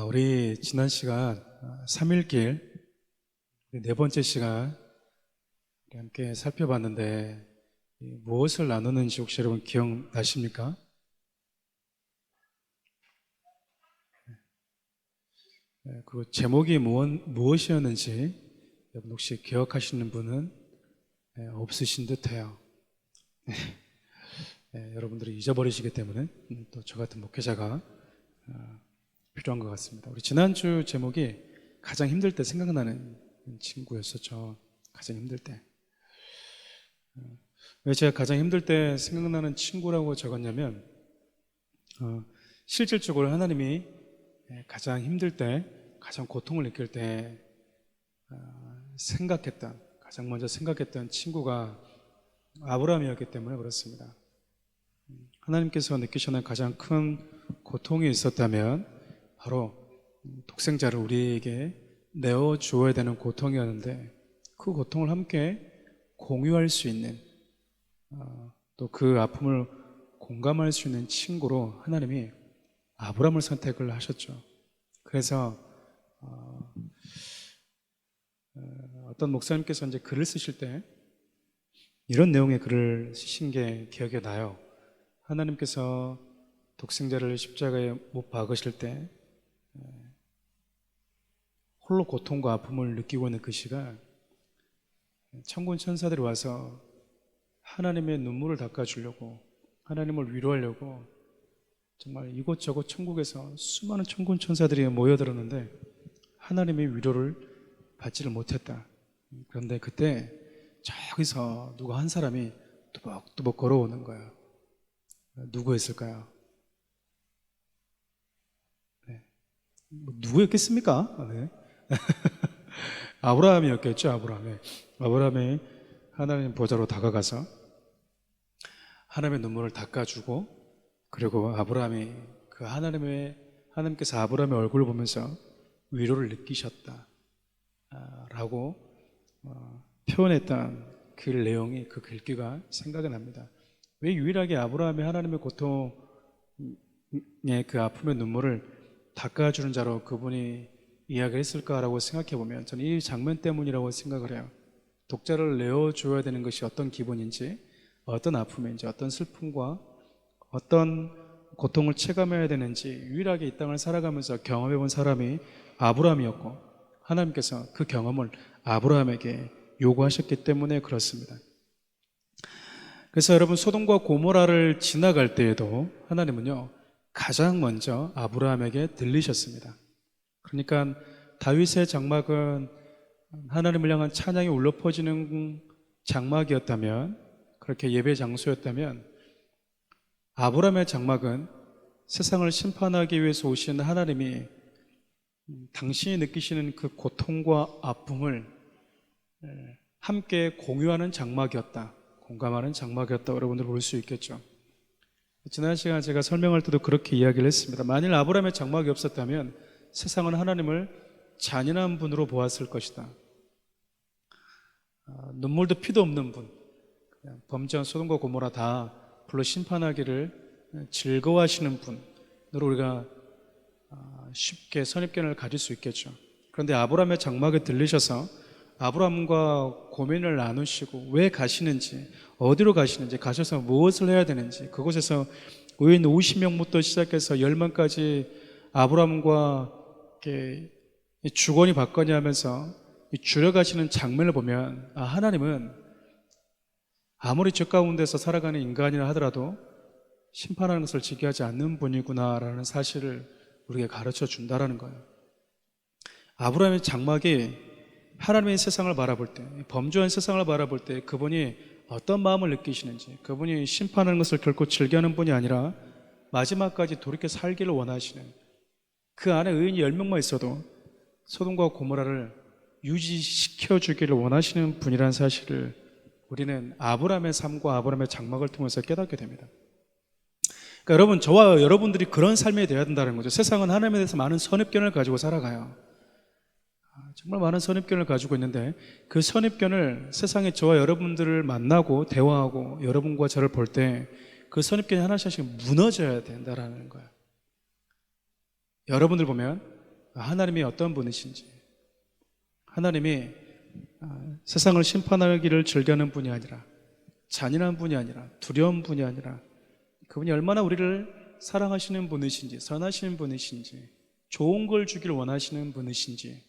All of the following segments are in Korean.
우리 지난 시간 3일길 네 번째 시간 함께 살펴봤는데 무엇을 나누는지 혹시 여러분 기억나십니까? 그 제목이 무엇이었는지 여러분 혹시 기억하시는 분은 없으신 듯해요. 여러분들이 잊어버리시기 때문에 또 저 같은 목회자가 필요한 것 같습니다. 우리 지난주 제목이 가장 힘들 때 생각나는 친구였었죠. 가장 힘들 때. 왜 제가 가장 힘들 때 생각나는 친구라고 적었냐면 실질적으로 하나님이 가장 힘들 때, 가장 고통을 느낄 때 가장 먼저 생각했던 친구가 아브라함이었기 때문에 그렇습니다. 하나님께서 느끼시는 가장 큰 고통이 있었다면 바로 독생자를 우리에게 내어주어야 되는 고통이었는데, 그 고통을 함께 공유할 수 있는, 또 그 아픔을 공감할 수 있는 친구로 하나님이 아브라함을 선택을 하셨죠. 그래서 어떤 목사님께서 이제 글을 쓰실 때 이런 내용의 글을 쓰신 게 기억이 나요. 하나님께서 독생자를 십자가에 못 박으실 때 홀로 고통과 아픔을 느끼고 있는 그 시간, 천군 천사들이 와서 하나님의 눈물을 닦아주려고, 하나님을 위로하려고 정말 이곳저곳 천국에서 수많은 천군 천사들이 모여들었는데 하나님의 위로를 받지를 못했다. 그런데 그때 저기서 누가 한 사람이 뚜벅뚜벅 걸어오는 거예요. 누구였을까요? 누구였겠습니까? 네. 아브라함이었겠죠. 아브라함이 하나님 보좌로 다가가서 하나님의 눈물을 닦아주고, 그리고 아브라함이 하나님께서 아브라함의 얼굴을 보면서 위로를 느끼셨다 라고 표현했던 그 내용이, 그 글귀가 생각이 납니다. 왜 유일하게 아브라함이 하나님의 고통의 그 아픔의 눈물을 닦아주는 자로 그분이 이야기를 했을까라고 생각해 보면 저는 이 장면 때문이라고 생각을 해요. 독자를 내어줘야 되는 것이 어떤 기분인지, 어떤 아픔인지, 어떤 슬픔과 어떤 고통을 체감해야 되는지 유일하게 이 땅을 살아가면서 경험해 본 사람이 아브라함이었고, 하나님께서 그 경험을 아브라함에게 요구하셨기 때문에 그렇습니다. 그래서 여러분, 소돔과 고모라를 지나갈 때에도 하나님은요 가장 먼저 아브라함에게 들리셨습니다. 그러니까 다윗의 장막은 하나님을 향한 찬양이 울려 퍼지는 장막이었다면, 그렇게 예배 장소였다면, 아브라함의 장막은 세상을 심판하기 위해서 오신 하나님이 당신이 느끼시는 그 고통과 아픔을 함께 공유하는 장막이었다, 공감하는 장막이었다, 여러분들 볼 수 있겠죠. 지난 시간 제가 설명할 때도 그렇게 이야기를 했습니다. 만일 아브라함의 장막이 없었다면 세상은 하나님을 잔인한 분으로 보았을 것이다. 눈물도 피도 없는 분, 그냥 범죄한 소돔과 고모라 다 불러 심판하기를 즐거워하시는 분으로 우리가 쉽게 선입견을 가질 수 있겠죠. 그런데 아브라함의 장막에 들리셔서 아브라함과 고민을 나누시고 왜 가시는지, 어디로 가시는지, 가셔서 무엇을 해야 되는지, 그곳에서 의인 50명부터 시작해서 10만까지 아브라함과 이렇게 주거니 받거니 하면서 줄여가시는 장면을 보면, 하나님은 아무리 죄 가운데서 살아가는 인간이라 하더라도 심판하는 것을 지키하지 않는 분이구나라는 사실을 우리에게 가르쳐 준다라는 거예요. 아브라함의 장막이 하나님의 세상을 바라볼 때, 범죄한 세상을 바라볼 때 그분이 어떤 마음을 느끼시는지, 그분이 심판하는 것을 결코 즐겨하는 분이 아니라 마지막까지 돌이켜 살기를 원하시는, 그 안에 의인이 10명만 있어도 소돔과 고모라를 유지시켜 주기를 원하시는 분이라는 사실을 우리는 아브라함의 삶과 아브라함의 장막을 통해서 깨닫게 됩니다. 그러니까 여러분, 저와 여러분들이 그런 삶이 되어야 된다는 거죠. 세상은 하나님에 대해서 많은 선입견을 가지고 살아가요. 정말 많은 선입견을 가지고 있는데, 그 선입견을 세상에 저와 여러분들을 만나고 대화하고 여러분과 저를 볼 때 그 선입견이 하나씩 무너져야 된다는 거예요. 여러분들 보면 하나님이 어떤 분이신지, 하나님이 세상을 심판하기를 즐겨하는 분이 아니라, 잔인한 분이 아니라, 두려운 분이 아니라, 그분이 얼마나 우리를 사랑하시는 분이신지, 선하시는 분이신지, 좋은 걸 주기를 원하시는 분이신지,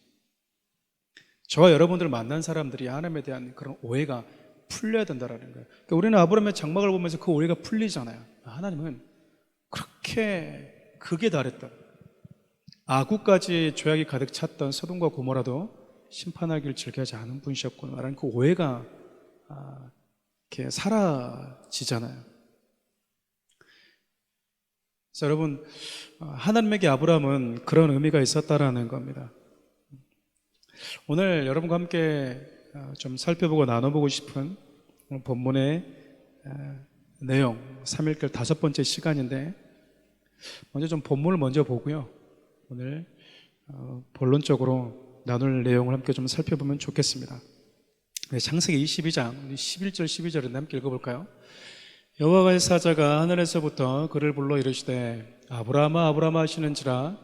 저와 여러분들 만난 사람들이 하나님에 대한 그런 오해가 풀려야 된다는 거예요. 그러니까 우리는 아브라함의 장막을 보면서 그 오해가 풀리잖아요. 하나님은 그렇게 극에 달했던, 아구까지 죄악이 가득 찼던 소돔과 고모라도 심판하기를 즐겨하지 않은 분이셨구나라는 그 오해가 이렇게 사라지잖아요. 그래서 여러분, 하나님에게 아브라함은 그런 의미가 있었다라는 겁니다. 오늘 여러분과 함께 좀 살펴보고 나눠보고 싶은 본문의 내용, 3일절 5번째 시간인데, 먼저 좀 본문을 먼저 보고요, 오늘 본론적으로 나눌 내용을 함께 좀 살펴보면 좋겠습니다. 창세기 22장 11절 12절을 함께 읽어볼까요? 여호와의 사자가 하늘에서부터 그를 불러 이르시되 아브라함아 아브라함아 하시는지라.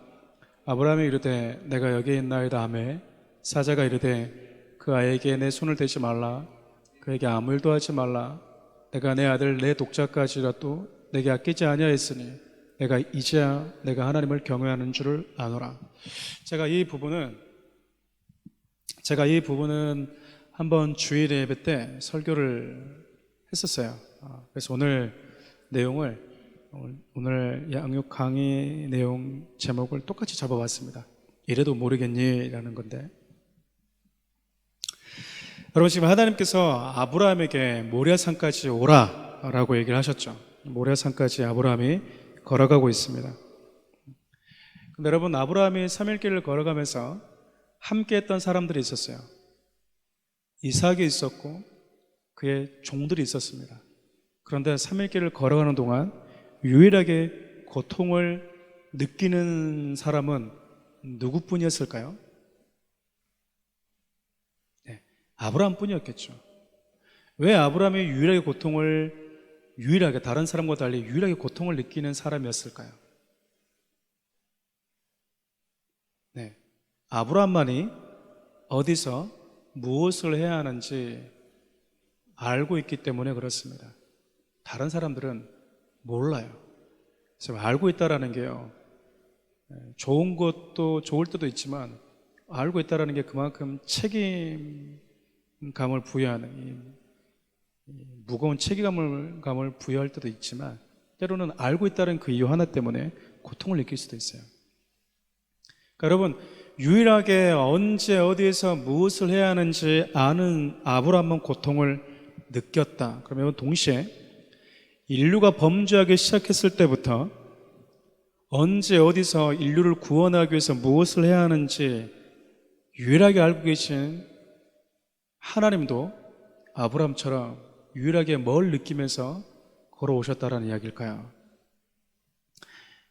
아브라함이 이르되 내가 여기 있나이다 하매 사자가 이르되 그 아이에게 내 손을 대지 말라. 그에게 아무 일도 하지 말라. 내가 내 아들 내 독자까지라도 내게 아끼지 아니하였으니 내가 이제야 내가 하나님을 경외하는 줄을 아노라. 제가 이 부분은 한번 주일 예배 때 설교를 했었어요. 그래서 오늘 내용을, 오늘 양육 강의 내용 제목을 똑같이 잡아봤습니다. 이래도 모르겠니? 라는 건데, 여러분, 지금 하나님께서 아브라함에게 모리아산까지 오라 라고 얘기를 하셨죠. 모리아산까지 아브라함이 걸어가고 있습니다. 근데 여러분, 아브라함이 3일길을 걸어가면서 함께 했던 사람들이 있었어요. 이삭이 있었고 그의 종들이 있었습니다. 그런데 3일길을 걸어가는 동안 유일하게 고통을 느끼는 사람은 누구뿐이었을까요? 네, 아브라함뿐이었겠죠. 왜 아브라함이 유일하게 다른 사람과 달리 유일하게 고통을 느끼는 사람이었을까요? 네, 아브라함만이 어디서 무엇을 해야 하는지 알고 있기 때문에 그렇습니다. 다른 사람들은 몰라요. 그래서 알고 있다라는 게요, 좋은 것도 좋을 때도 있지만 알고 있다라는 게 그만큼 책임감을 부여하는, 무거운 책임감을 부여할 때도 있지만 때로는 알고 있다는 그 이유 하나 때문에 고통을 느낄 수도 있어요. 그러니까 여러분, 유일하게 언제 어디에서 무엇을 해야 하는지 아는 아브라함은 고통을 느꼈다. 그러면 동시에 인류가 범죄하기 시작했을 때부터 언제 어디서 인류를 구원하기 위해서 무엇을 해야 하는지 유일하게 알고 계신 하나님도 아브라함처럼 유일하게 뭘 느끼면서 걸어오셨다라는 이야기일까요?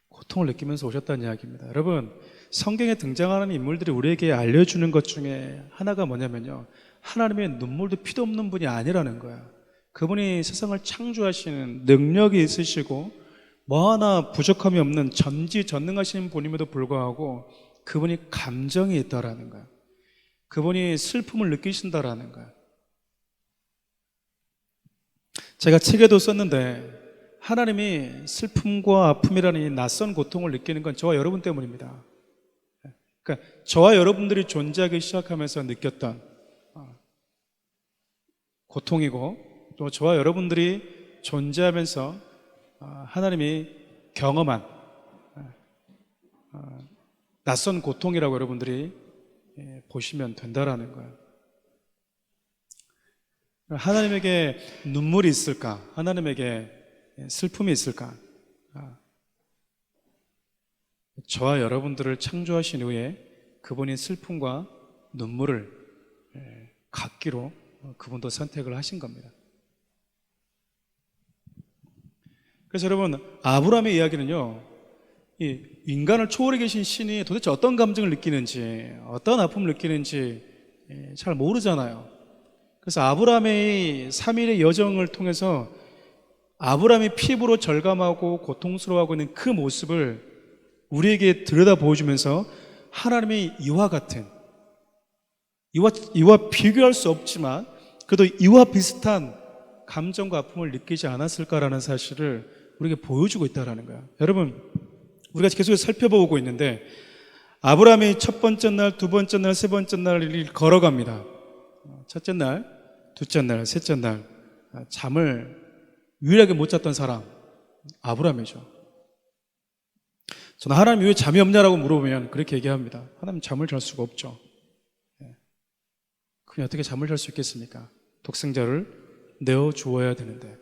고통을 느끼면서 오셨다는 이야기입니다. 여러분, 성경에 등장하는 인물들이 우리에게 알려주는 것 중에 하나가 뭐냐면요, 하나님의 눈물도 피도 없는 분이 아니라는 거야. 그분이 세상을 창조하시는 능력이 있으시고 뭐 하나 부족함이 없는 전지전능하신 분임에도 불구하고 그분이 감정이 있다라는 거야. 그분이 슬픔을 느끼신다라는 거야. 제가 책에도 썼는데, 하나님이 슬픔과 아픔이라는 이 낯선 고통을 느끼는 건 저와 여러분 때문입니다. 그러니까 저와 여러분들이 존재하기 시작하면서 느꼈던 고통이고, 또 저와 여러분들이 존재하면서 하나님이 경험한 낯선 고통이라고 여러분들이 보시면 된다라는 거예요. 하나님에게 눈물이 있을까? 하나님에게 슬픔이 있을까? 저와 여러분들을 창조하신 후에 그분이 슬픔과 눈물을 갖기로 그분도 선택을 하신 겁니다. 그래서 여러분, 아브라함의 이야기는요, 이 인간을 초월해 계신 신이 도대체 어떤 감정을 느끼는지, 어떤 아픔을 느끼는지 잘 모르잖아요. 그래서 아브라함의 3일의 여정을 통해서 아브라함이 피부로 절감하고 고통스러워하고 있는 그 모습을 우리에게 들여다 보여주면서 하나님의 이와 같은, 이와 비교할 수 없지만 그래도 이와 비슷한 감정과 아픔을 느끼지 않았을까라는 사실을 우리에게 보여주고 있다는 거야. 여러분, 우리가 계속 살펴보고 있는데 아브라함이 첫 번째 날, 두 번째 날, 세 번째 날을 걸어갑니다. 첫째 날, 둘째 날, 셋째 날 잠을 유일하게 못 잤던 사람 아브라함이죠. 저는 하나님 왜 잠이 없냐라고 물어보면 그렇게 얘기합니다. 하나님 잠을 잘 수가 없죠. 그냥 어떻게 잠을 잘 수 있겠습니까? 독생자를 내어 주어야 되는데,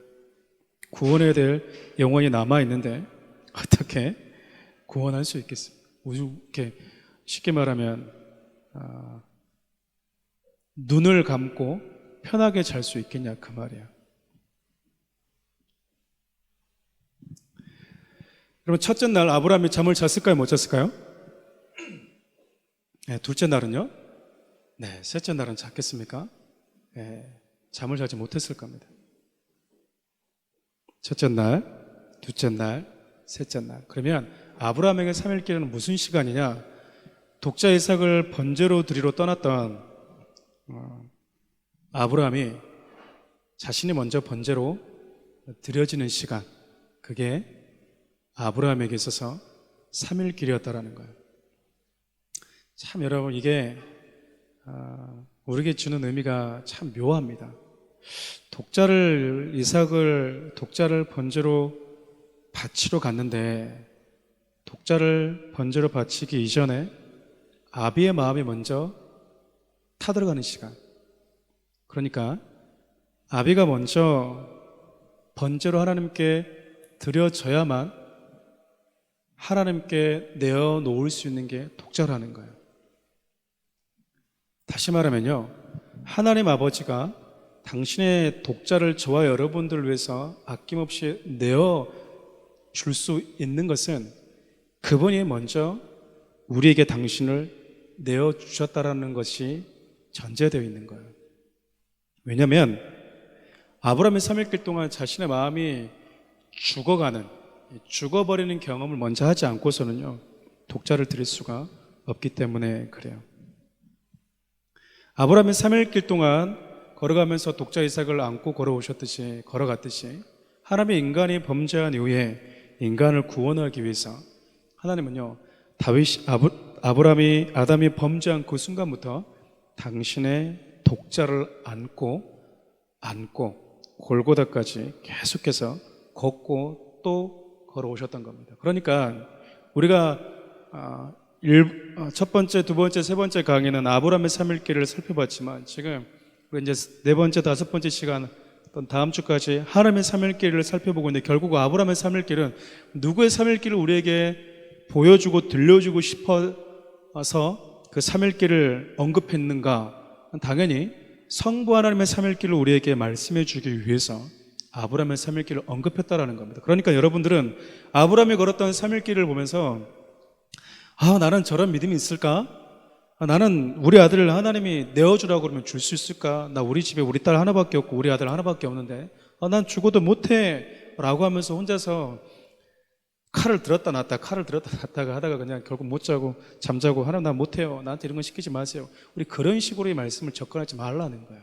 구원해야 될 영혼이 남아 있는데 어떻게 구원할 수 있겠습니까? 이렇게 쉽게 말하면 눈을 감고 편하게 잘 수 있겠냐 그 말이야. 여러분, 첫째 날 아브라함이 잠을 잤을까요? 못 잤을까요? 네, 둘째 날은요? 네, 셋째 날은 잤겠습니까? 네, 잠을 자지 못했을 겁니다. 첫째 날, 둘째 날, 셋째 날. 그러면 아브라함에게 3일길은 무슨 시간이냐? 독자 이삭을 번제로 드리러 떠났던 아브라함이 자신이 먼저 번제로 드려지는 시간, 그게 아브라함에게 있어서 3일길이었다라는 거예요. 참 여러분, 이게 우리에게 주는 의미가 참 묘합니다. 독자를 번제로 바치러 갔는데 독자를 번제로 바치기 이전에 아비의 마음이 먼저 타들어가는 시간. 그러니까 아비가 먼저 번제로 하나님께 드려져야만 하나님께 내어놓을 수 있는 게 독자라는 거예요. 다시 말하면요, 하나님 아버지가 당신의 독자를 저와 여러분들을 위해서 아낌없이 내어줄 수 있는 것은 그분이 먼저 우리에게 당신을 내어주셨다라는 것이 전제되어 있는 거예요. 왜냐하면 아브라함이 3일길 동안 자신의 마음이 죽어버리는 경험을 먼저 하지 않고서는요, 독자를 드릴 수가 없기 때문에 그래요. 아브라함이 3일길 동안 걸어가면서 독자 이삭을 안고 걸어갔듯이 하나님의 인간이 범죄한 이후에 인간을 구원하기 위해서 하나님은요, 아담이 범죄한 그 순간부터 당신의 독자를 안고 골고다까지 계속해서 걷고 또 걸어오셨던 겁니다. 그러니까 우리가 첫 번째, 두 번째, 세 번째 강의는 아브라함의 3일길을 살펴봤지만 지금 우리 이제 네 번째, 다섯 번째 시간 다음 주까지 하나님의 3일길을 살펴보고 있는데, 결국 아브라함의 3일길은 누구의 3일길을 우리에게 보여주고 들려주고 싶어서 그 3일길을 언급했는가? 당연히 성부 하나님의 3일길을 우리에게 말씀해 주기 위해서 아브라함의 3일길을 언급했다라는 겁니다. 그러니까 여러분들은 아브라함이 걸었던 3일길을 보면서 나는 저런 믿음이 있을까? 나는 우리 아들을 하나님이 내어주라고 그러면 줄 수 있을까? 나 우리 집에 우리 딸 하나밖에 없고 우리 아들 하나밖에 없는데 난 죽어도 못해 라고 하면서 혼자서 칼을 들었다 놨다가 하다가 그냥 결국 못 자고 잠자고, 하나님 나 못해요, 나한테 이런 거 시키지 마세요. 우리 그런 식으로의 말씀을 접근하지 말라는 거예요.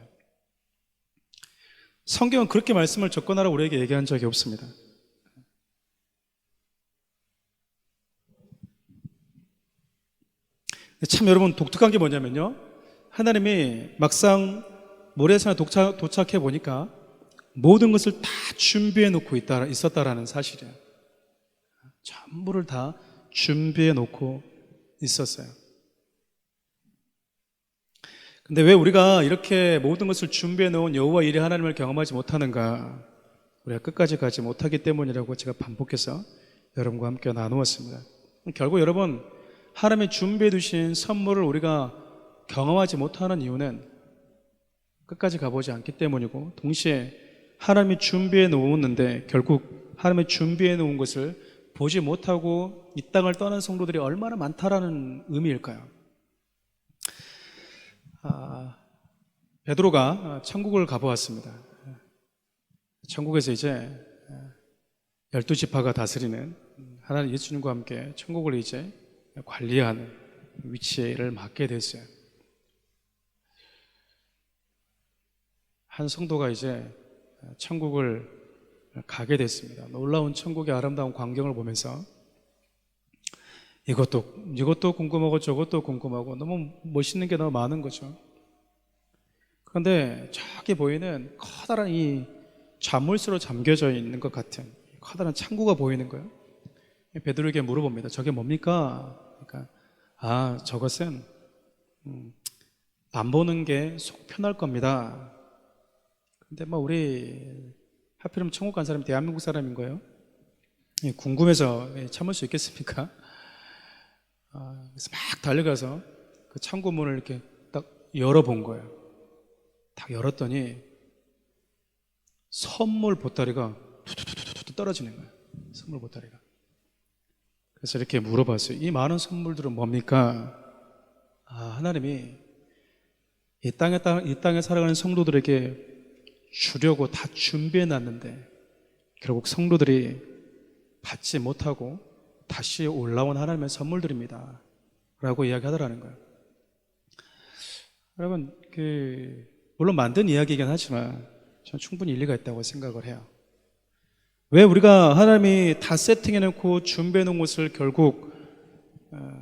성경은 그렇게 말씀을 접근하라고 우리에게 얘기한 적이 없습니다. 참 여러분, 독특한 게 뭐냐면요, 하나님이 막상 모래산에 도착해 보니까 모든 것을 다 준비해 놓고 있었다라는 사실이에요. 전부를 다 준비해 놓고 있었어요. 근데 왜 우리가 이렇게 모든 것을 준비해 놓은 여호와 일의 하나님을 경험하지 못하는가? 우리가 끝까지 가지 못하기 때문이라고 제가 반복해서 여러분과 함께 나누었습니다. 결국 여러분, 하나님이 준비해 두신 선물을 우리가 경험하지 못하는 이유는 끝까지 가보지 않기 때문이고, 동시에 하나님이 준비해 놓았는데 결국 하나님이 준비해 놓은 것을 보지 못하고 이 땅을 떠난 성도들이 얼마나 많다라는 의미일까요? 베드로가 천국을 가보았습니다. 천국에서 이제 12지파가 다스리는 하나님 예수님과 함께 천국을 이제 관리하는 위치를 맡게 됐어요. 한 성도가 이제 천국을 가게 됐습니다. 놀라운 천국의 아름다운 광경을 보면서 이것도 궁금하고 저것도 궁금하고 너무 멋있는 게 너무 많은 거죠. 그런데 저기 보이는 커다란 이 자물쇠로 잠겨져 있는 것 같은 커다란 창구가 보이는 거예요. 베드로에게 물어봅니다. 저게 뭡니까? 그러니까 저것은 안 보는 게 속 편할 겁니다. 근데 우리 하필이면 천국 간 사람이 대한민국 사람인 거예요. 궁금해서 참을 수 있겠습니까? 그래서 막 달려가서 그 창고 문을 이렇게 딱 열어본 거예요. 딱 열었더니 선물 보따리가 툭툭툭툭 떨어지는 거예요. 선물 보따리가. 그래서 이렇게 물어봤어요. 이 많은 선물들은 뭡니까? 하나님이 이 땅에 살아가는 성도들에게 주려고 다 준비해 놨는데 결국 성도들이 받지 못하고 다시 올라온 하나님의 선물들입니다 라고 이야기하더라는 거예요. 여러분, 물론 만든 이야기이긴 하지만 저는 충분히 일리가 있다고 생각을 해요. 왜 우리가 하나님이 다 세팅해 놓고 준비해 놓은 것을 결국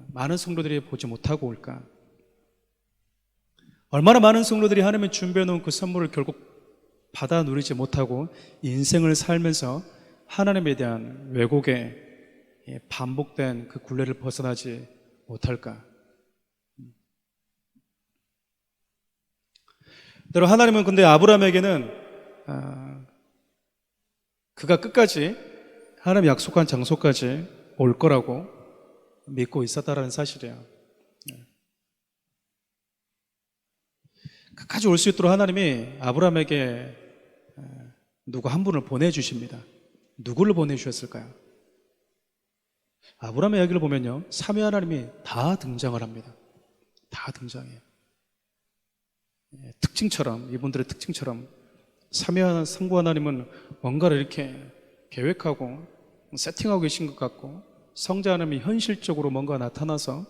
많은 성도들이 보지 못하고 올까? 얼마나 많은 성도들이 하나님이 준비해 놓은 그 선물을 결국 받아 누리지 못하고 인생을 살면서 하나님에 대한 왜곡에 반복된 그 굴레를 벗어나지 못할까? 여러분, 하나님은 근데 아브라함에게는 그가 끝까지 하나님 약속한 장소까지 올 거라고 믿고 있었다라는 사실이에요. 끝까지 올 수 있도록 하나님이 아브라함에게 누구 한 분을 보내주십니다. 누구를 보내주셨을까요? 아브라함의 이야기를 보면요, 삼위 하나님이 다 등장을 합니다. 다 등장해요. 특징처럼, 이분들의 특징처럼 삼위 성부 하나님은 뭔가를 이렇게 계획하고 세팅하고 계신 것 같고, 성자 하나님이 현실적으로 뭔가 나타나서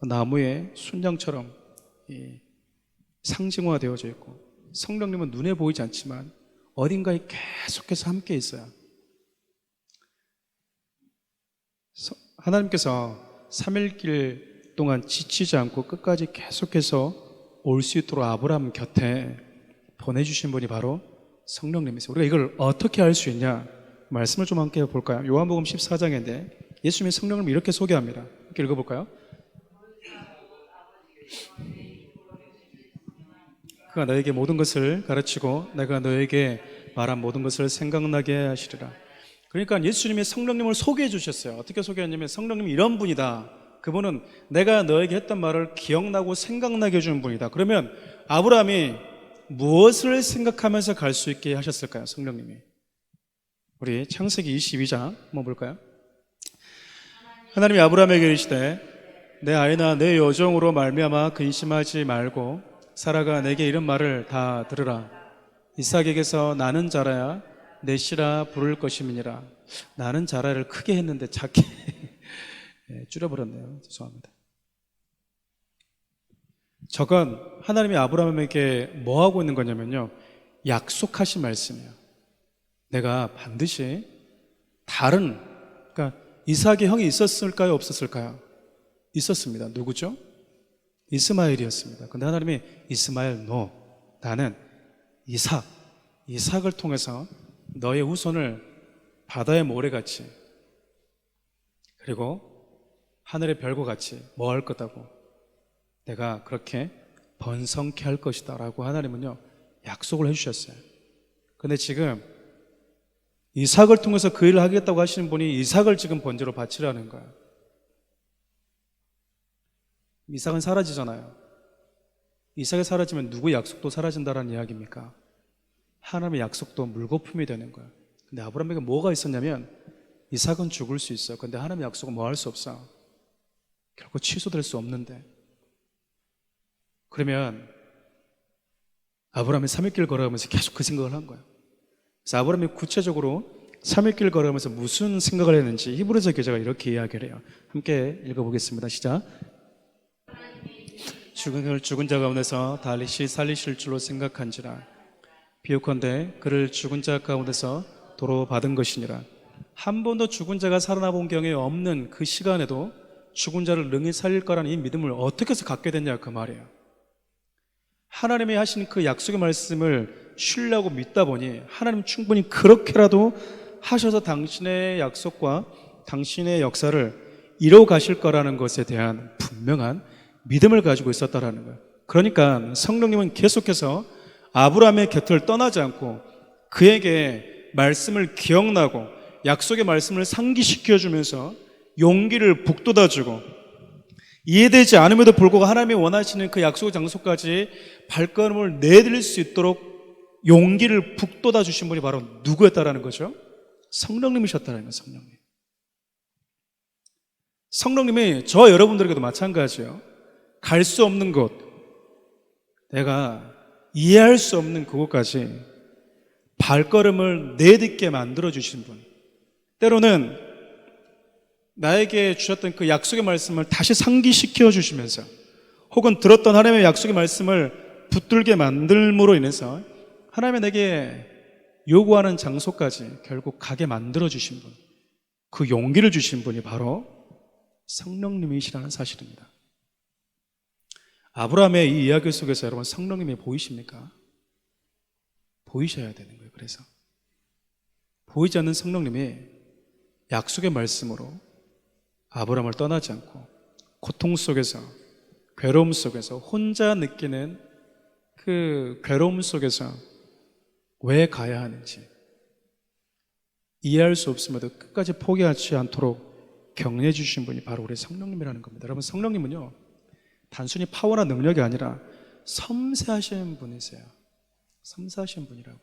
나무의 순장처럼 상징화되어져 있고, 성령님은 눈에 보이지 않지만 어딘가에 계속해서 함께 있어요. 하나님께서 3일길 동안 지치지 않고 끝까지 계속해서 올 수 있도록 아브라함 곁에 보내주신 분이 바로 성령님이세요. 우리가 이걸 어떻게 알 수 있냐? 말씀을 좀 함께 볼까요? 요한복음 14장인데 예수님이 성령님을 이렇게 소개합니다. 이렇게 읽어볼까요? 그가 너에게 모든 것을 가르치고 내가 너에게 말한 모든 것을 생각나게 하시리라. 그러니까 예수님이 성령님을 소개해 주셨어요. 어떻게 소개했냐면 성령님이 이런 분이다. 그분은 내가 너에게 했던 말을 기억나고 생각나게 해주는 분이다. 그러면 아브라함이 무엇을 생각하면서 갈 수 있게 하셨을까요? 성령님이. 우리 창세기 22장 한번 볼까요? 하나님이 아브라함에게 이르시되 내 아이나 내 여종으로 말미암아 근심하지 말고 사라가 내게 이런 말을 다 들으라. 이삭에게서 나는 자라야 내 씨라 부를 것임이니라. 나는 자라를 크게 했는데 작게 줄여버렸네요. 죄송합니다. 저건 하나님이 아브라함에게 뭐 하고 있는 거냐면요, 약속하신 말씀이에요. 내가 반드시 그러니까 이삭의 형이 있었을까요? 없었을까요? 있었습니다. 누구죠? 이스마엘이었습니다. 근데 하나님이 이스마엘 나는 이삭을 통해서 너의 후손을 바다의 모래같이 그리고 하늘의 별과 같이 뭐 할 거다고, 내가 그렇게 번성케 할 것이다 라고 하나님은요 약속을 해주셨어요. 근데 지금 이삭을 통해서 그 일을 하겠다고 하시는 분이 이삭을 지금 번제로 바치라는 거예요. 이삭은 사라지잖아요. 이삭이 사라지면 누구의 약속도 사라진다는 이야기입니까? 하나님의 약속도 물거품이 되는 거예요. 근데 아브라함에게 뭐가 있었냐면 이삭은 죽을 수 있어. 근데 하나님의 약속은 뭐 할 수 없어. 결국 취소될 수 없는데. 그러면 아브라함이 3일길 걸어가면서 계속 그 생각을 한 거예요. 그래서 아브라함이 구체적으로 3일길 걸어가면서 무슨 생각을 했는지 히브리서 기자가 이렇게 이야기를 해요. 함께 읽어보겠습니다. 시작. 죽은 자 가운데서 다시 살리실 줄로 생각한지라. 비유컨대 그를 죽은 자 가운데서 도로 받은 것이니라. 한 번도 죽은 자가 살아나 본 경험이 없는 그 시간에도 죽은 자를 능히 살릴 거라는 이 믿음을 어떻게 해서 갖게 됐냐 그 말이에요. 하나님이 하신 그 약속의 말씀을 신뢰하고 믿다 보니 하나님 충분히 그렇게라도 하셔서 당신의 약속과 당신의 역사를 이뤄 가실 거라는 것에 대한 분명한 믿음을 가지고 있었다라는 거예요. 그러니까 성령님은 계속해서 아브라함의 곁을 떠나지 않고 그에게 말씀을 기억나고 약속의 말씀을 상기시켜 주면서 용기를 북돋아주고, 이해되지 않음에도 불구하고 하나님이 원하시는 그 약속의 장소까지 발걸음을 내드릴 수 있도록 용기를 북돋아 주신 분이 바로 누구였다라는 거죠? 성령님이셨다는 거예요. 성령님이 저와 여러분들에게도 마찬가지예요. 갈 수 없는 곳, 내가 이해할 수 없는 그곳까지 발걸음을 내딛게 만들어 주신 분, 때로는 나에게 주셨던 그 약속의 말씀을 다시 상기시켜 주시면서 혹은 들었던 하나님의 약속의 말씀을 붙들게 만들므로 인해서 하나님이 내게 요구하는 장소까지 결국 가게 만들어 주신 분, 그 용기를 주신 분이 바로 성령님이시라는 사실입니다. 아브라함의 이 이야기 속에서 여러분 성령님이 보이십니까? 보이셔야 되는 거예요. 그래서 보이지 않는 성령님이 약속의 말씀으로 아브라함을 떠나지 않고 고통 속에서, 괴로움 속에서, 혼자 느끼는 그 괴로움 속에서 왜 가야 하는지 이해할 수 없음에도 끝까지 포기하지 않도록 격려해 주신 분이 바로 우리 성령님이라는 겁니다. 여러분, 성령님은요 단순히 파워나 능력이 아니라 섬세하신 분이세요. 섬세하신 분이라고.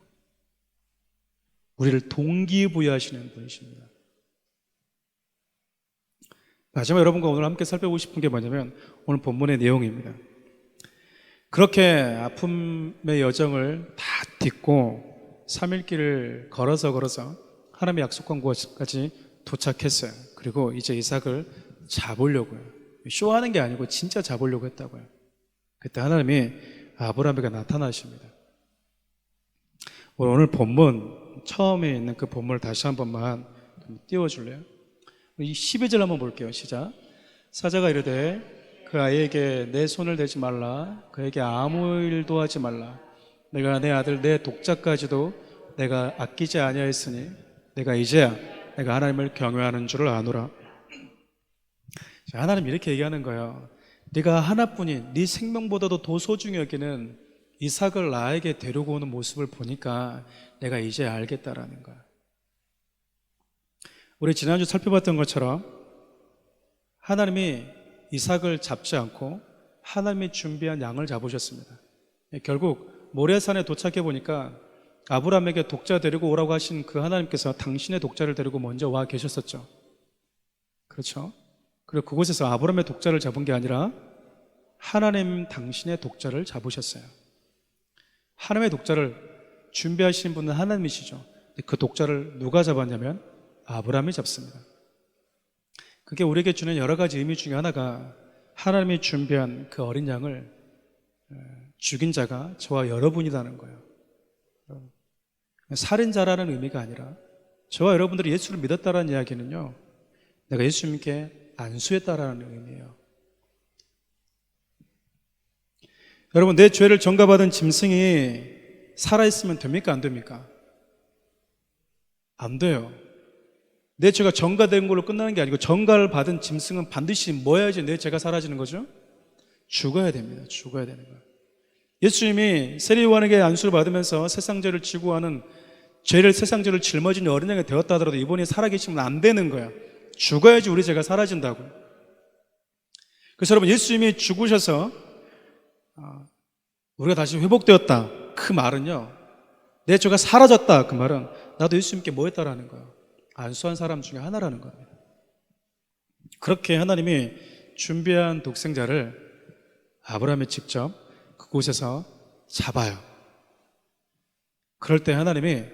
우리를 동기부여하시는 분이십니다. 마지막 여러분과 오늘 함께 살펴보고 싶은 게 뭐냐면 오늘 본문의 내용입니다. 그렇게 아픔의 여정을 다 딛고 3일 길을 걸어서 하나님의 약속한 곳까지 도착했어요. 그리고 이제 이삭을 잡으려고요. 쇼하는 게 아니고 진짜 잡으려고 했다고요. 그때 하나님이 아브라함에게 나타나십니다. 오늘 본문 처음에 있는 그 본문을 다시 한 번만 띄워줄래요? 이 12절 한번 볼게요. 시작. 사자가 이르되 그 아이에게 내 손을 대지 말라. 그에게 아무 일도 하지 말라. 내가 내 아들 내 독자까지도 내가 아끼지 아니하였으니 내가 이제야 내가 하나님을 경외하는 줄을 아노라. 자, 하나님 이렇게 얘기하는 거예요. 네가 하나뿐인 네 생명보다도 더 소중히 여기는 이삭을 나에게 데리고 오는 모습을 보니까 내가 이제 알겠다라는 거야. 우리 지난주 살펴봤던 것처럼 하나님이 이삭을 잡지 않고 하나님이 준비한 양을 잡으셨습니다. 결국 모레산에 도착해 보니까 아브라함에게 독자 데리고 오라고 하신 그 하나님께서 당신의 독자를 데리고 먼저 와 계셨었죠. 그렇죠? 그리고 그곳에서 아브라함의 독자를 잡은 게 아니라 하나님 당신의 독자를 잡으셨어요. 하나님의 독자를 준비하신 분은 하나님이시죠. 그 독자를 누가 잡았냐면 아브라함이 잡습니다. 그게 우리에게 주는 여러 가지 의미 중에 하나가 하나님이 준비한 그 어린 양을 죽인 자가 저와 여러분이라는 거예요. 살인자라는 의미가 아니라 저와 여러분들이 예수를 믿었다라는 이야기는요, 내가 예수님께 안수했다라는 의미예요. 여러분, 내 죄를 전가받은 짐승이 살아있으면 됩니까? 안 됩니까? 안 돼요. 내 죄가 전가된 걸로 끝나는 게 아니고 전가를 받은 짐승은 반드시 뭐 해야지 내 죄가 사라지는 거죠? 죽어야 됩니다. 죽어야 되는 거예요. 예수님이 세리요한에게 안수를 받으면서 세상죄를 지고 하는 죄를, 세상죄를 짊어진 어린 양이 되었다 하더라도 이분이 살아계시면 안 되는 거야. 죽어야지 우리 죄가 사라진다고요. 그래서 여러분, 예수님이 죽으셔서 우리가 다시 회복되었다, 그 말은요, 내 죄가 사라졌다, 그 말은 나도 예수님께 뭐 했다라는 거예요. 안수한 사람 중에 하나라는 겁니다. 그렇게 하나님이 준비한 독생자를 아브라함이 직접 그곳에서 잡아요. 그럴 때 하나님이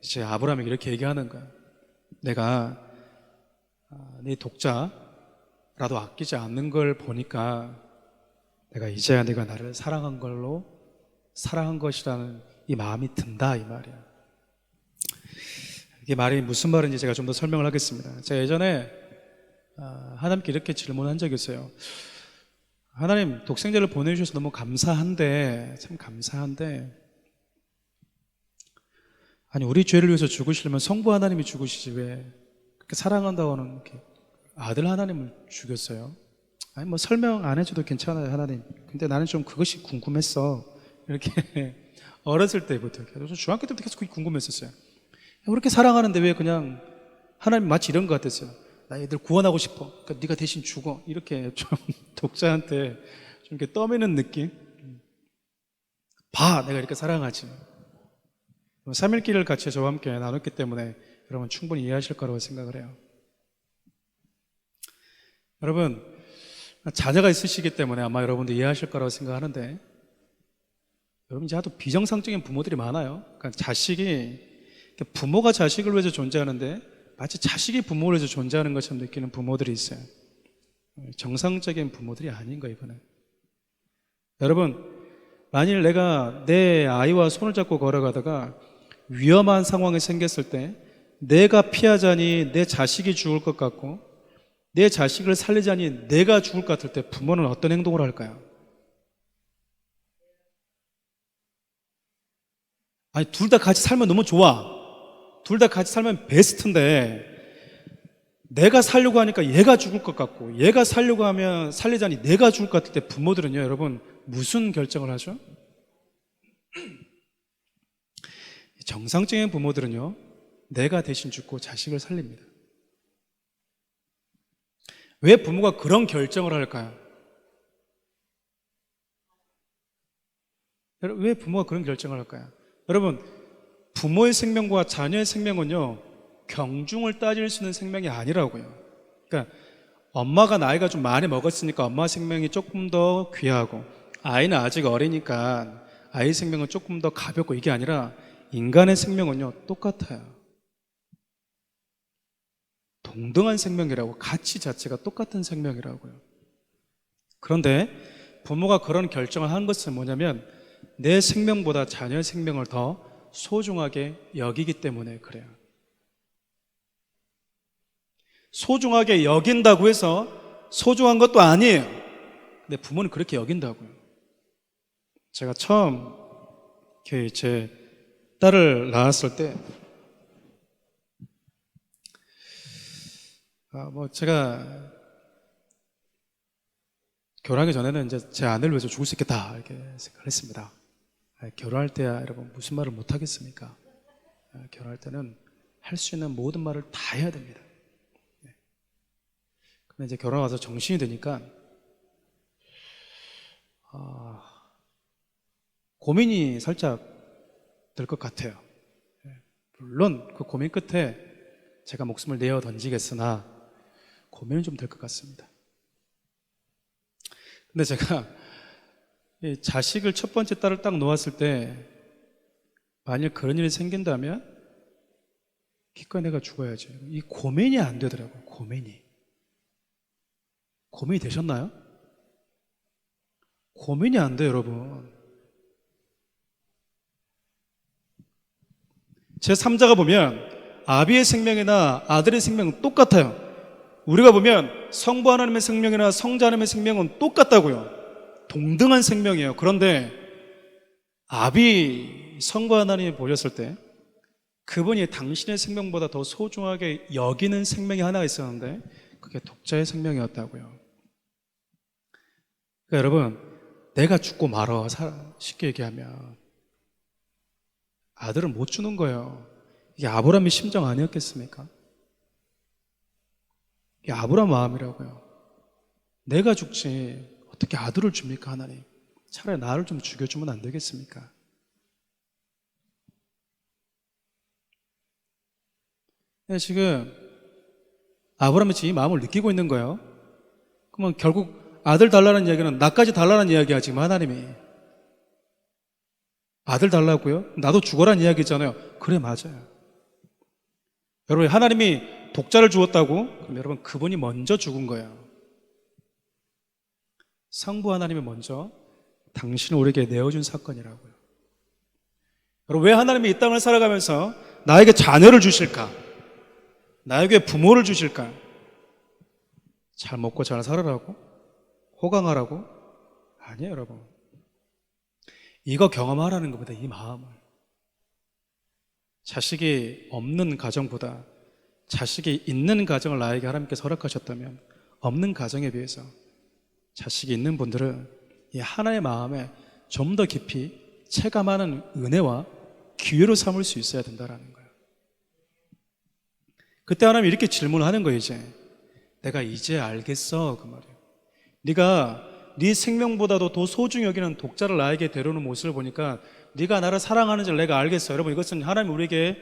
이제 아브라함에게 이렇게 얘기하는 거예요. 내가 네 독자라도 아끼지 않는 걸 보니까 내가 이제야 네가 나를 사랑한 걸로 사랑한 것이라는 이 마음이 든다, 이 말이야. 이게 말이 무슨 말인지 제가 좀 더 설명을 하겠습니다. 제가 예전에 하나님께 이렇게 질문한 적이 있어요. 하나님, 독생자를 보내주셔서 너무 감사한데, 참 감사한데, 아니 우리 죄를 위해서 죽으시려면 성부 하나님이 죽으시지 왜 그렇게 사랑한다고 하는 아들 하나님을 죽였어요? 아니 뭐 설명 안 해줘도 괜찮아요, 하나님. 근데 나는 좀 그것이 궁금했어. 이렇게 어렸을 때부터, 중학교 때부터 계속 그게 궁금했었어요. 왜 그렇게 사랑하는데 왜 그냥 하나님 마치 이런 것 같았어요. 나 애들 구원하고 싶어. 그러니까 네가 대신 죽어. 이렇게 좀 독자한테 좀 이렇게 떠미는 느낌. 봐, 내가 이렇게 사랑하지. 3일길을 같이 저와 함께 나눴기 때문에 여러분 충분히 이해하실 거라고 생각을 해요. 여러분, 자녀가 있으시기 때문에 아마 여러분도 이해하실 거라고 생각하는데, 여러분 이제 하도 비정상적인 부모들이 많아요. 그러니까 자식이, 부모가 자식을 위해서 존재하는데 마치 자식이 부모를 위해서 존재하는 것처럼 느끼는 부모들이 있어요. 정상적인 부모들이 아닌 거예요, 이거는. 여러분, 만일 내가 내 아이와 손을 잡고 걸어가다가 위험한 상황이 생겼을 때 내가 피하자니 내 자식이 죽을 것 같고 내 자식을 살리자니 내가 죽을 것 같을 때 부모는 어떤 행동을 할까요? 아니 둘 다 같이 살면 너무 좋아. 둘 다 같이 살면 베스트인데 내가 살려고 하니까 얘가 죽을 것 같고 얘가 살려고 하면 살리자니 내가 죽을 것 같을 때 부모들은요, 여러분 무슨 결정을 하죠? 정상적인 부모들은요, 내가 대신 죽고 자식을 살립니다. 왜 부모가 그런 결정을 할까요? 왜 부모가 그런 결정을 할까요? 여러분, 부모의 생명과 자녀의 생명은요, 경중을 따질 수 있는 생명이 아니라고요. 그러니까 엄마가 나이가 좀 많이 먹었으니까 엄마 생명이 조금 더 귀하고 아이는 아직 어리니까 아이 생명은 조금 더 가볍고, 이게 아니라 인간의 생명은요 똑같아요. 동등한 생명이라고, 가치 자체가 똑같은 생명이라고요. 그런데 부모가 그런 결정을 한 것은 뭐냐면 내 생명보다 자녀의 생명을 더 소중하게 여기기 때문에 그래요. 소중하게 여긴다고 해서 소중한 것도 아니에요. 근데 부모는 그렇게 여긴다고요. 제가 처음 제 딸을 낳았을 때, 제가 결혼하기 전에는 이제 제 아내를 위해서 죽을 수 있겠다 이렇게 생각을 했습니다. 결혼할 때야 여러분 무슨 말을 못 하겠습니까? 결혼할 때는 할 수 있는 모든 말을 다 해야 됩니다. 근데 이제 결혼 와서 정신이 드니까 고민이 살짝 될 것 같아요. 물론 그 고민 끝에 제가 목숨을 내어 던지겠으나 고민은 좀 될 것 같습니다. 근데 제가 이 자식을, 첫 번째 딸을 딱 놓았을 때 만약 그런 일이 생긴다면 기꺼이 내가 죽어야지, 이 고민이 안 되더라고요. 고민이 되셨나요? 고민이 안 돼요, 여러분. 제3자가 보면 아비의 생명이나 아들의 생명은 똑같아요. 우리가 보면 성부 하나님의 생명이나 성자 하나님의 생명은 똑같다고요. 동등한 생명이에요. 그런데 아비, 성부 하나님이 보셨을 때 그분이 당신의 생명보다 더 소중하게 여기는 생명이 하나 있었는데 그게 독자의 생명이었다고요. 그러니까 여러분, 내가 죽고 말어, 쉽게 얘기하면 아들을 못 주는 거예요. 이게 아브라함의 심정 아니었겠습니까? 이게 아브라함 마음이라고요. 내가 죽지 어떻게 아들을 줍니까, 하나님? 차라리 나를 좀 죽여주면 안 되겠습니까? 네, 지금 아브라함이 지금 이 마음을 느끼고 있는 거예요. 그러면 결국 아들 달라는 이야기는 나까지 달라는 이야기야, 지금 하나님이. 아들 달라고요? 나도 죽어라는 이야기잖아요. 그래, 맞아요. 여러분, 하나님이 독자를 주었다고? 그럼 여러분, 그분이 먼저 죽은 거예요. 성부 하나님이 먼저 당신을 우리에게 내어준 사건이라고요. 여러분, 왜 하나님이 이 땅을 살아가면서 나에게 자녀를 주실까? 나에게 부모를 주실까? 잘 먹고 잘 살아라고? 호강하라고? 아니에요, 여러분. 이거 경험하라는 겁니다, 이 마음을. 자식이 없는 가정보다 자식이 있는 가정을 나에게 하나님께서 허락하셨다면 없는 가정에 비해서 자식이 있는 분들은 이 하나의 마음에 좀 더 깊이 체감하는 은혜와 기회로 삼을 수 있어야 된다는 거예요. 그때 하나님이 이렇게 질문하는 거예요. 내가 이제 알겠어, 그 말이에요. 네가 네 생명보다도 더 소중히 여기는 독자를 나에게 데려오는 모습을 보니까 네가 나를 사랑하는 줄 내가 알겠어. 여러분, 이것은 하나님 우리에게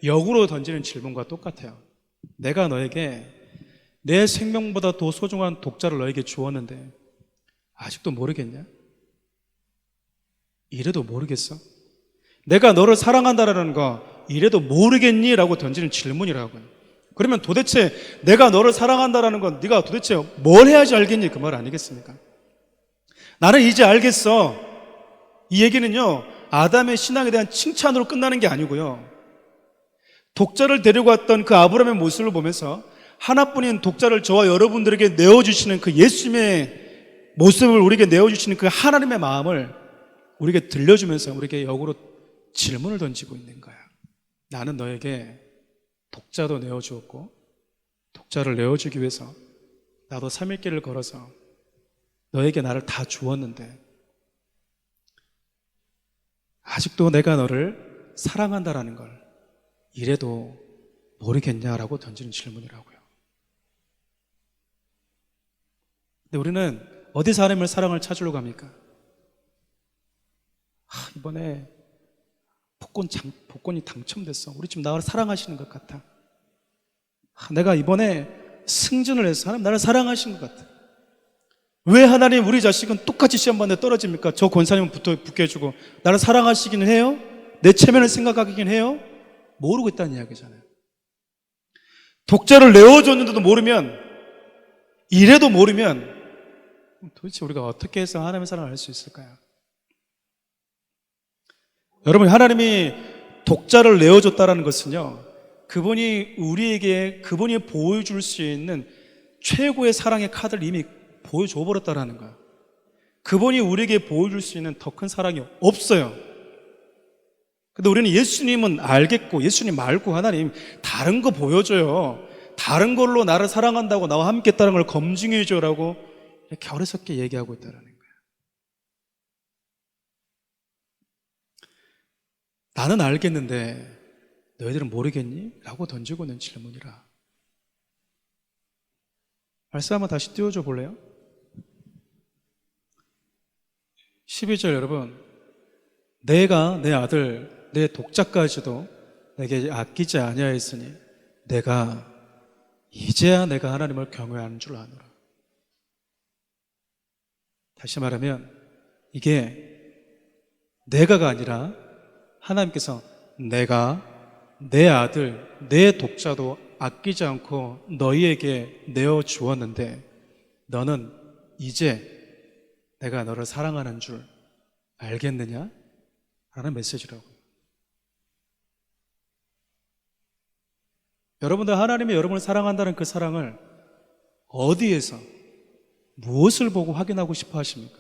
역으로 던지는 질문과 똑같아요. 내가 너에게 내 생명보다 더 소중한 독자를 너에게 주었는데 아직도 모르겠냐? 이래도 모르겠어? 내가 너를 사랑한다라는 거 이래도 모르겠니? 라고 던지는 질문이라고요. 그러면 도대체 내가 너를 사랑한다라는 건 네가 도대체 뭘 해야지 알겠니? 그 말 아니겠습니까? 나는 이제 알겠어. 이 얘기는요, 아담의 신앙에 대한 칭찬으로 끝나는 게 아니고요, 독자를 데리고 왔던 그 아브라함의 모습을 보면서 하나뿐인 독자를 저와 여러분들에게 내어주시는 그 예수님의 모습을 우리에게 내어주시는 그 하나님의 마음을 우리에게 들려주면서 우리에게 역으로 질문을 던지고 있는 거야. 나는 너에게 독자도 내어주었고 독자를 내어주기 위해서 나도 3일길을 걸어서 너에게 나를 다 주었는데 아직도 내가 너를 사랑한다라는 걸 이래도 모르겠냐라고 던지는 질문이라고요. 근데 우리는 어디서 하나님을 사랑을 찾으려고 합니까? 이번에 복권이 당첨됐어. 우리 집 나를 사랑하시는 것 같아. 내가 이번에 승진을 해서 하나님 나를 사랑하시는 것 같아. 왜 하나님 우리 자식은 똑같이 시험 봤는데 떨어집니까? 저 권사님은 붙게 해주고 나를 사랑하시긴 해요? 내 체면을 생각하긴 해요? 모르고 있다는 이야기잖아요. 독자를 내어줬는데도 모르면, 이래도 모르면 도대체 우리가 어떻게 해서 하나님의 사랑을 알 수 있을까요? 여러분, 하나님이 독자를 내어줬다는 것은요, 그분이 보여줄 수 있는 최고의 사랑의 카드를 이미 보여줘 버렸다는 거예요. 그분이 우리에게 보여줄 수 있는 더 큰 사랑이 없어요. 근데 우리는 예수님은 알겠고, 예수님 말고 하나님 다른 거 보여줘요. 다른 걸로 나를 사랑한다고 나와 함께 있다는 걸 검증해줘라고 이렇게 어리석게 얘기하고 있다는 거예요. 나는 알겠는데 너희들은 모르겠니? 라고 던지고 있는 질문이라. 말씀 한번 다시 띄워줘 볼래요? 12절 여러분, 내가 내 아들 내 독자까지도 내게 아끼지 아니하였으니 내가 이제야 내가 하나님을 경외하는 줄 아노라. 다시 말하면 이게 내가가 아니라 하나님께서 내가 내 아들 내 독자도 아끼지 않고 너희에게 내어 주었는데 너는 이제 내가 너를 사랑하는 줄 알겠느냐? 라는 메시지라고요. 여러분들, 하나님이 여러분을 사랑한다는 그 사랑을 어디에서 무엇을 보고 확인하고 싶어 하십니까?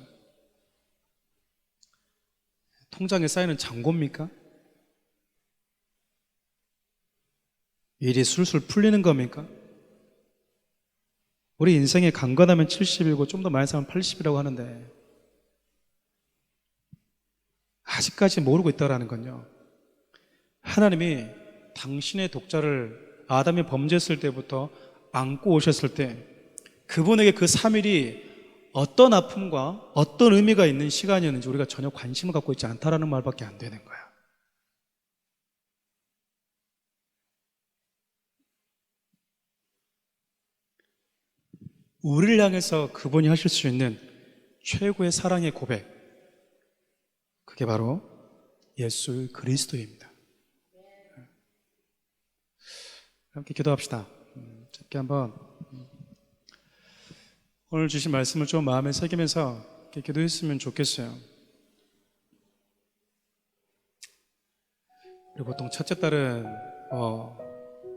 통장에 쌓이는 잔고입니까? 일이 술술 풀리는 겁니까? 우리 인생에 강건하면 70이고 좀 더 많이 살면 80이라고 하는데 아직까지 모르고 있다는 건요, 하나님이 당신의 독자를 아담이 범죄했을 때부터 안고 오셨을 때 그분에게 그 3일이 어떤 아픔과 어떤 의미가 있는 시간이었는지 우리가 전혀 관심을 갖고 있지 않다라는 말밖에 안 되는 거야. 우리를 향해서 그분이 하실 수 있는 최고의 사랑의 고백, 그게 바로 예수 그리스도입니다. 함께 기도합시다. 짧게 한번. 오늘 주신 말씀을 좀 마음에 새기면서 이렇게 기도했으면 좋겠어요. 그리고 보통 첫째 딸은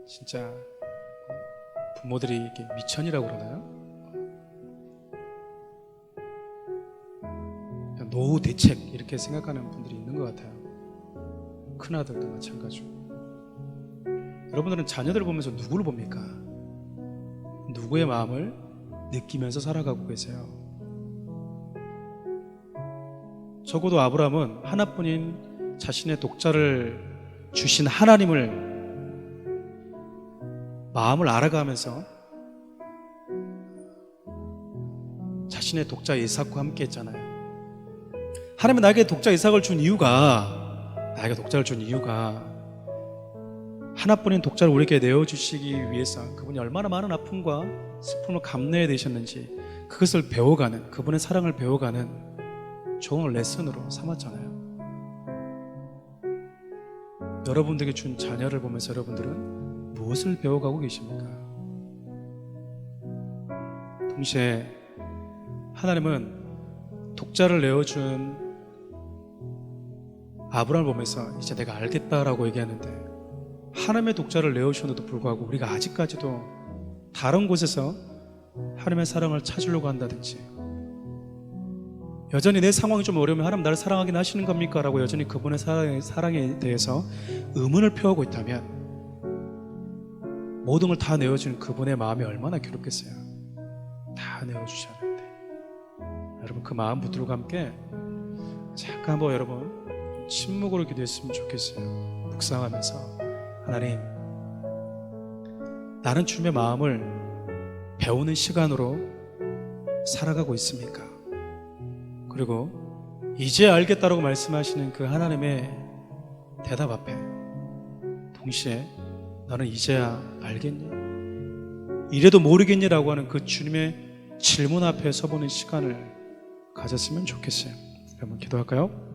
진짜 부모들이 이렇게 미천이라고 그러나요? 노후 대책 이렇게 생각하는 분들이 있는 것 같아요. 큰아들도 마찬가지고. 여러분들은 자녀들 보면서 누구를 봅니까? 누구의 마음을 느끼면서 살아가고 계세요? 적어도 아브라함은 하나뿐인 자신의 독자를 주신 하나님을 마음을 알아가면서 자신의 독자 이삭과 함께 했잖아요. 하나님은 나에게 독자 이삭을 준 이유가, 나에게 독자를 준 이유가 하나뿐인 독자를 우리에게 내어주시기 위해서 그분이 얼마나 많은 아픔과 슬픔을 감내해 되셨는지 그것을 배워가는, 그분의 사랑을 배워가는 좋은 레슨으로 삼았잖아요. 여러분들에게 준 자녀를 보면서 여러분들은 무엇을 배워가고 계십니까? 동시에 하나님은 독자를 내어준 아브라함을 보면서 이제 내가 알겠다라고 얘기하는데, 하나님의 독자를 내어주셨는데도 불구하고 우리가 아직까지도 다른 곳에서 하나님의 사랑을 찾으려고 한다든지, 여전히 내 상황이 좀 어려우면 하나님 나를 사랑하긴 하시는 겁니까? 라고 여전히 그분의 사랑에 대해서 의문을 표하고 있다면 모든 걸 다 내어주는 그분의 마음이 얼마나 괴롭겠어요. 다 내어주셨는데. 여러분, 그 마음 붙들고 함께 잠깐 한번 여러분 침묵으로 기도했으면 좋겠어요. 묵상하면서, 하나님, 나는 주님의 마음을 배우는 시간으로 살아가고 있습니까? 그리고 이제 알겠다라고 말씀하시는 그 하나님의 대답 앞에 동시에 너는 이제야 알겠니? 이래도 모르겠니? 라고 하는 그 주님의 질문 앞에 서보는 시간을 가졌으면 좋겠어요. 여러분, 기도할까요?